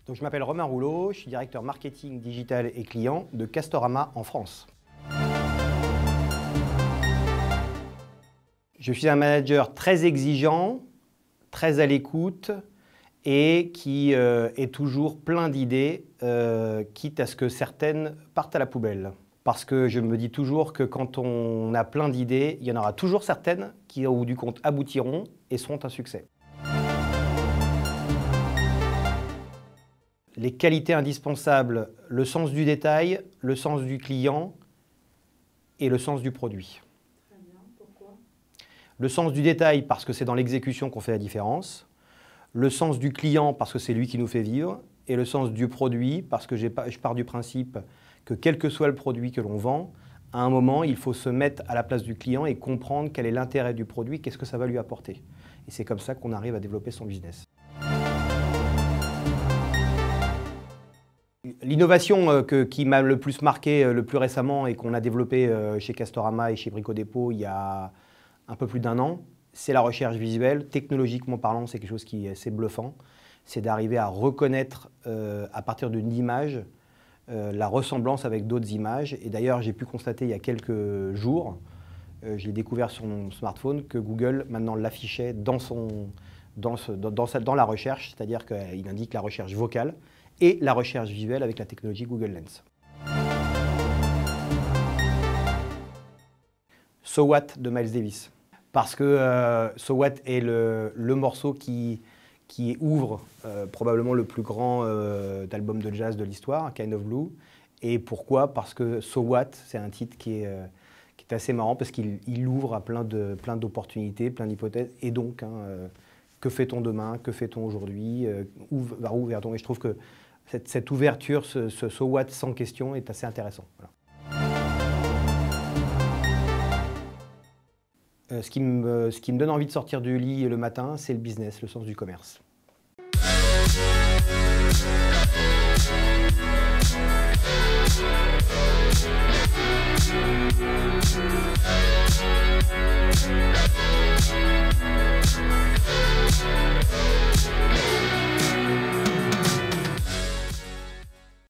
Donc, je m'appelle Romain Rouleau, je suis directeur marketing, digital et client de Castorama en France. Je suis un manager très exigeant, très à l'écoute et qui est toujours plein d'idées, quitte à ce que certaines partent à la poubelle. Parce que je me dis toujours que quand on a plein d'idées, il y en aura toujours certaines qui, au bout du compte, aboutiront et seront un succès. Les qualités indispensables, le sens du détail, le sens du client et le sens du produit. Très bien, pourquoi? Le sens du détail parce que c'est dans l'exécution qu'on fait la différence. Le sens du client parce que c'est lui qui nous fait vivre. Et le sens du produit parce que je pars du principe que quel que soit le produit que l'on vend, à un moment, il faut se mettre à la place du client et comprendre quel est l'intérêt du produit, qu'est-ce que ça va lui apporter. Et c'est comme ça qu'on arrive à développer son business. L'innovation qui m'a le plus marqué le plus récemment et qu'on a développé chez Castorama et chez Brico Dépôt il y a un peu plus d'1 an, c'est la recherche visuelle. Technologiquement parlant, c'est quelque chose qui est assez bluffant. C'est d'arriver à reconnaître à partir d'une image la ressemblance avec d'autres images. Et d'ailleurs, j'ai pu constater il y a quelques jours, je l'ai découvert sur mon smartphone, que Google maintenant l'affichait dans la recherche, c'est-à-dire qu'il indique la recherche vocale et la recherche visuelle avec la technologie Google Lens. So What de Miles Davis. Parce que So What est le morceau qui ouvre probablement le plus grand album de jazz de l'histoire, Kind of Blue. Et pourquoi? Parce que So What, c'est un titre qui est assez marrant parce qu'il ouvre à plein d'opportunités, plein d'hypothèses. Et donc, que fait-on demain? Que fait-on aujourd'hui? Vers où vers-on? Et je trouve que cette ouverture, ce So What sans question est assez intéressant. Voilà. Ce qui me donne envie de sortir du lit le matin, c'est le business, le sens du commerce.